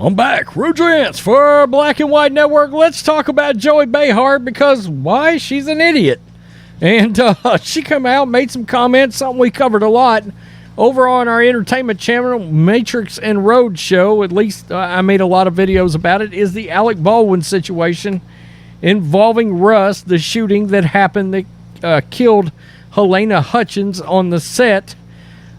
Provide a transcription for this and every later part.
I'm back. Rudrance for Black and White Network. Let's talk about Joy Behar because why? She's an idiot. And she come out, made some comments, something we covered a lot over on our entertainment channel, Matrix and Road Show. At least I made a lot of videos about it. Is the Alec Baldwin situation involving Russ, the shooting that happened that killed Helena Hutchins on the set,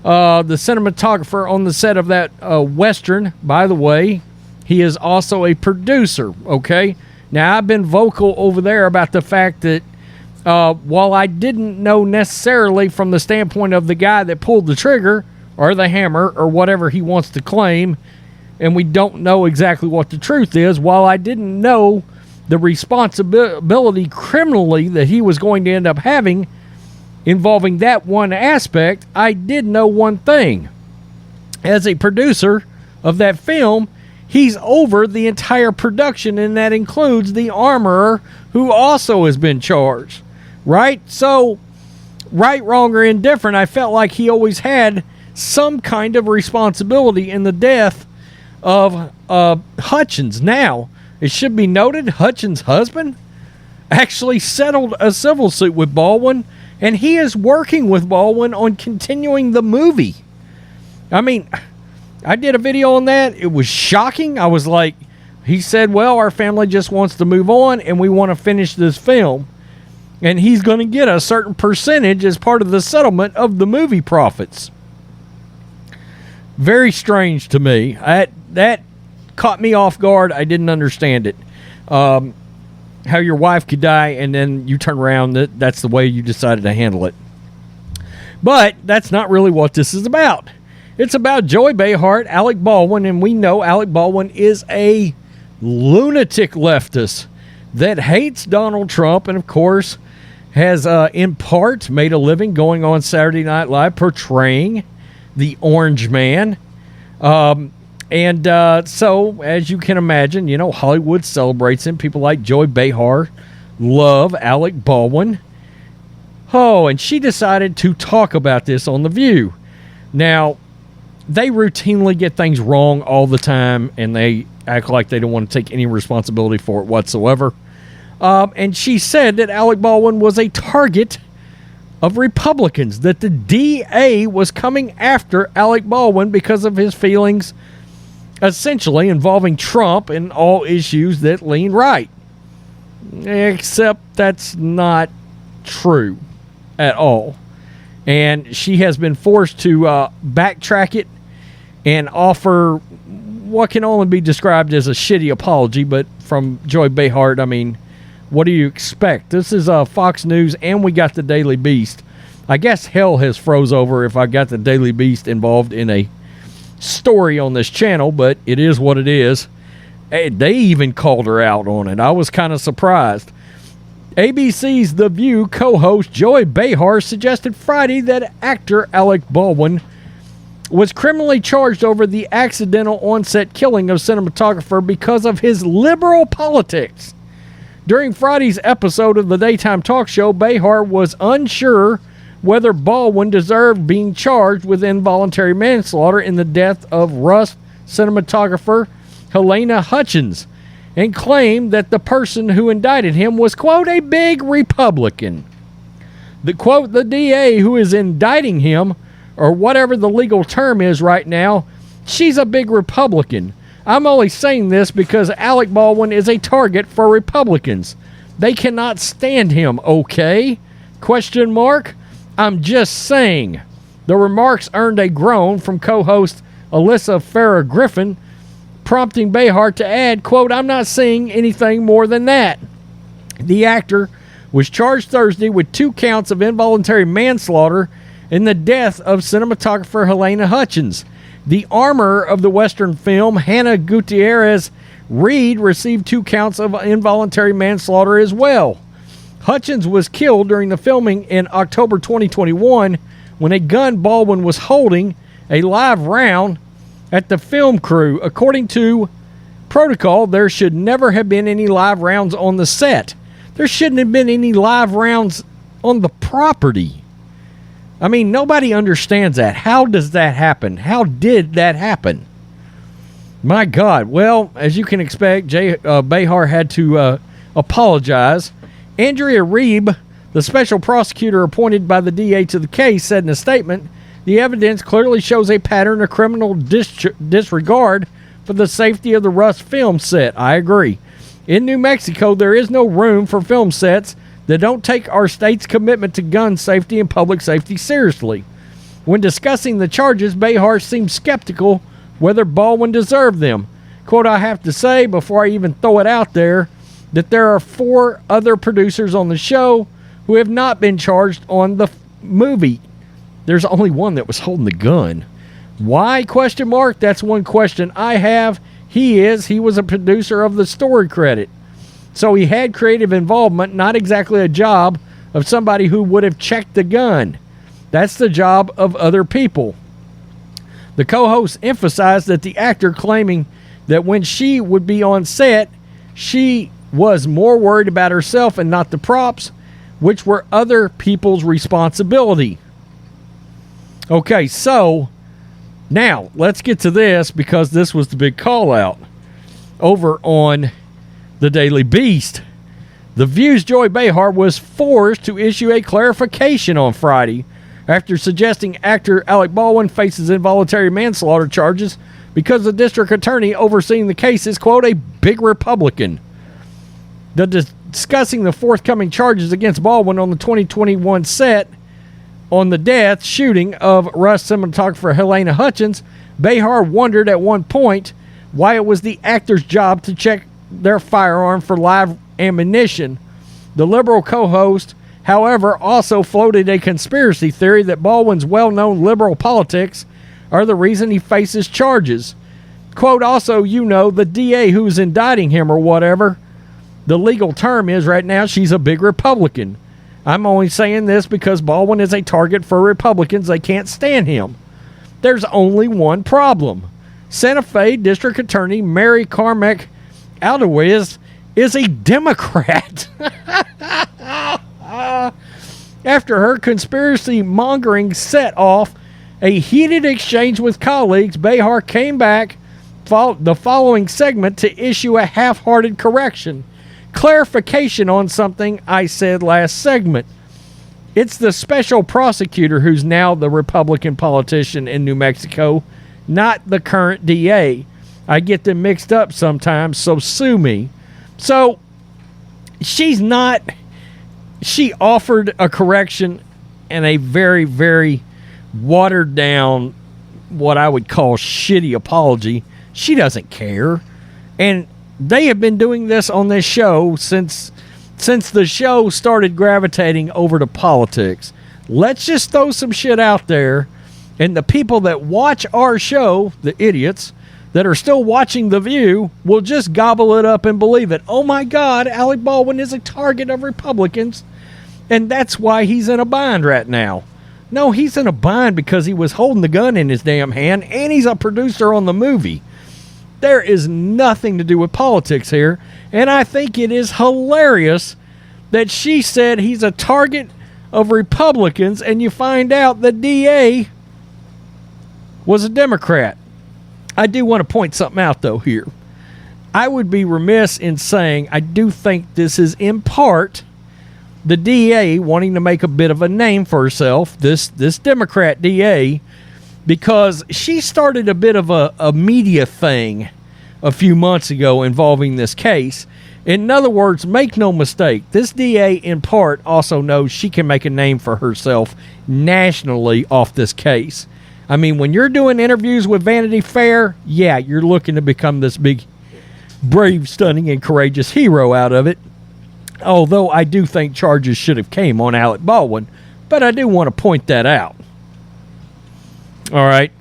the cinematographer on the set of that Western. By the way, he is also a producer, okay? Now, I've been vocal over there about the fact that while I didn't know necessarily from the standpoint of the guy that pulled the trigger or the hammer or whatever he wants to claim, and we don't know exactly what the truth is, while I didn't know the responsibility criminally that he was going to end up having involving that one aspect, I did know one thing. As a producer of that film, he's over the entire production, and that includes the armorer who also has been charged. Right? So, right, wrong, or indifferent, I felt like he always had some kind of responsibility in the death of Hutchins. Now, it should be noted, Hutchins' husband actually settled a civil suit with Baldwin, and he is working with Baldwin on continuing the movie. I mean, I did a video on that. It was shocking. I was like, he said, well, our family just wants to move on, and we want to finish this film. And he's going to get a certain percentage as part of the settlement of the movie profits. Very strange to me. That caught me off guard. I didn't understand it. How your wife could die and then you turn around, that's the way you decided to handle it. But that's not really what this is about. It's about Joy Behar, Alec Baldwin, and we know Alec Baldwin is a lunatic leftist that hates Donald Trump and, of course, has in part made a living going on Saturday Night Live portraying the Orange Man. So, as you can imagine, you know, Hollywood celebrates him. People like Joy Behar love Alec Baldwin. Oh, and she decided to talk about this on The View. Now, they routinely get things wrong all the time, and they act like they don't want to take any responsibility for it whatsoever. And she said that Alec Baldwin was a target of Republicans, that the DA was coming after Alec Baldwin because of his feelings, essentially involving Trump and all issues that lean right. Except that's not true at all. And she has been forced to backtrack it and offer what can only be described as a shitty apology, but from Joy Behar, I mean, what do you expect? This is Fox News, and we got the Daily Beast. I guess hell has froze over if I got the Daily Beast involved in a story on this channel, but it is what it is. They even called her out on it. I was kind of surprised. ABC's The View co-host Joy Behar suggested Friday that actor Alec Baldwin was criminally charged over the accidental on-set killing of cinematographer because of his liberal politics. During Friday's episode of the daytime talk show, Behar was unsure whether Baldwin deserved being charged with involuntary manslaughter in the death of Russ cinematographer Helena Hutchins, and claimed that the person who indicted him was, quote, a big Republican. The, quote, the DA who is indicting him, or whatever the legal term is right now, she's a big Republican. I'm only saying this because Alec Baldwin is a target for Republicans. They cannot stand him, okay? Question mark? I'm just saying. The remarks earned a groan from co-host Alyssa Farrah Griffin, prompting Behar to add, quote, I'm not saying anything more than that. The actor was charged Thursday with 2 counts of involuntary manslaughter in the death of cinematographer Helena Hutchins. The armorer of the Western film, Hannah Gutierrez Reed, received 2 counts of involuntary manslaughter as well. Hutchins was killed during the filming in October 2021 when a gun Baldwin was holding a live round at the film crew. According to protocol, there should never have been any live rounds on the set. There shouldn't have been any live rounds on the property. I mean, nobody understands that. How does that happen? How did that happen? My God. Well, as you can expect, Behar had to apologize. Andrea Reeb, the special prosecutor appointed by the DA to the case, said in a statement, the evidence clearly shows a pattern of criminal disregard for the safety of the Rust film set. I agree. In New Mexico, there is no room for film sets that don't take our state's commitment to gun safety and public safety seriously. When discussing the charges, Behar seemed skeptical whether Baldwin deserved them. Quote, I have to say, before I even throw it out there, that there are 4 other producers on the show who have not been charged on the movie. There's only one that was holding the gun. Why? Question mark. That's one question I have. He was a producer of the story credit. So he had creative involvement, not exactly a job of somebody who would have checked the gun. That's the job of other people. The co-host emphasized that the actor claiming that when she would be on set, she was more worried about herself and not the props, which were other people's responsibility. Okay, so now let's get to this, because this was the big call out over on the Daily Beast. The View's Joy Behar was forced to issue a clarification on Friday after suggesting actor Alec Baldwin faces involuntary manslaughter charges because the district attorney overseeing the case is, quote, a big Republican. Discussing the forthcoming charges against Baldwin on the 2021 set on the shooting of Rust cinematographer Helena Hutchins, Behar wondered at one point why it was the actor's job to check their firearm for live ammunition. The liberal co-host, however, also floated a conspiracy theory that Baldwin's well-known liberal politics are the reason he faces charges. Quote, also, the DA who's indicting him or whatever the legal term is right now, she's a big Republican. I'm only saying this because Baldwin is a target for Republicans. They can't stand him. There's only one problem. Santa Fe District Attorney Mary Carmack Aldewiz is a Democrat. After her conspiracy mongering set off a heated exchange with colleagues, Behar came back the following segment to issue a half-hearted clarification on something I said last segment. It's the special prosecutor who's now the Republican politician in New Mexico, not the current DA. I get them mixed up sometimes, so sue me. So she offered a correction and a very, very watered down, what I would call shitty apology. She doesn't care. And they have been doing this on this show since the show started gravitating over to politics. Let's just throw some shit out there, and the people that watch our show, the idiots that are still watching The View, will just gobble it up and believe it. Oh my God, Alec Baldwin is a target of Republicans, and that's why he's in a bind right now. No, he's in a bind because he was holding the gun in his damn hand, and he's a producer on the movie. There is nothing to do with politics here, and I think it is hilarious that she said he's a target of Republicans, and you find out the DA was a Democrat. I do want to point something out, though, here. I would be remiss in saying I do think this is in part the DA wanting to make a bit of a name for herself, this Democrat DA, because she started a bit of a media thing a few months ago involving this case. In other words, make no mistake, this DA in part also knows she can make a name for herself nationally off this case. I mean, when you're doing interviews with Vanity Fair, yeah, you're looking to become this big, brave, stunning, and courageous hero out of it. Although I do think charges should have came on Alec Baldwin, but I do want to point that out. All right.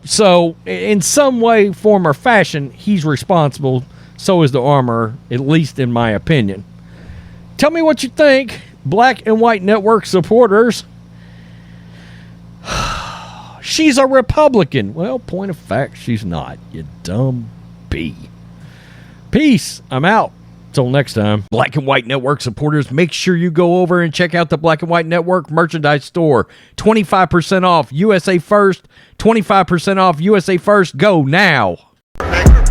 So in some way, form, or fashion, he's responsible. So is the armorer, at least in my opinion. Tell me what you think, Black and White Network supporters. She's a Republican. Well, point of fact, she's not. You dumb bee. Peace. I'm out. Till next time. Black and White Network supporters, make sure you go over and check out the Black and White Network merchandise store. 25% off USA First. 25% off USA First. Go now. Baker.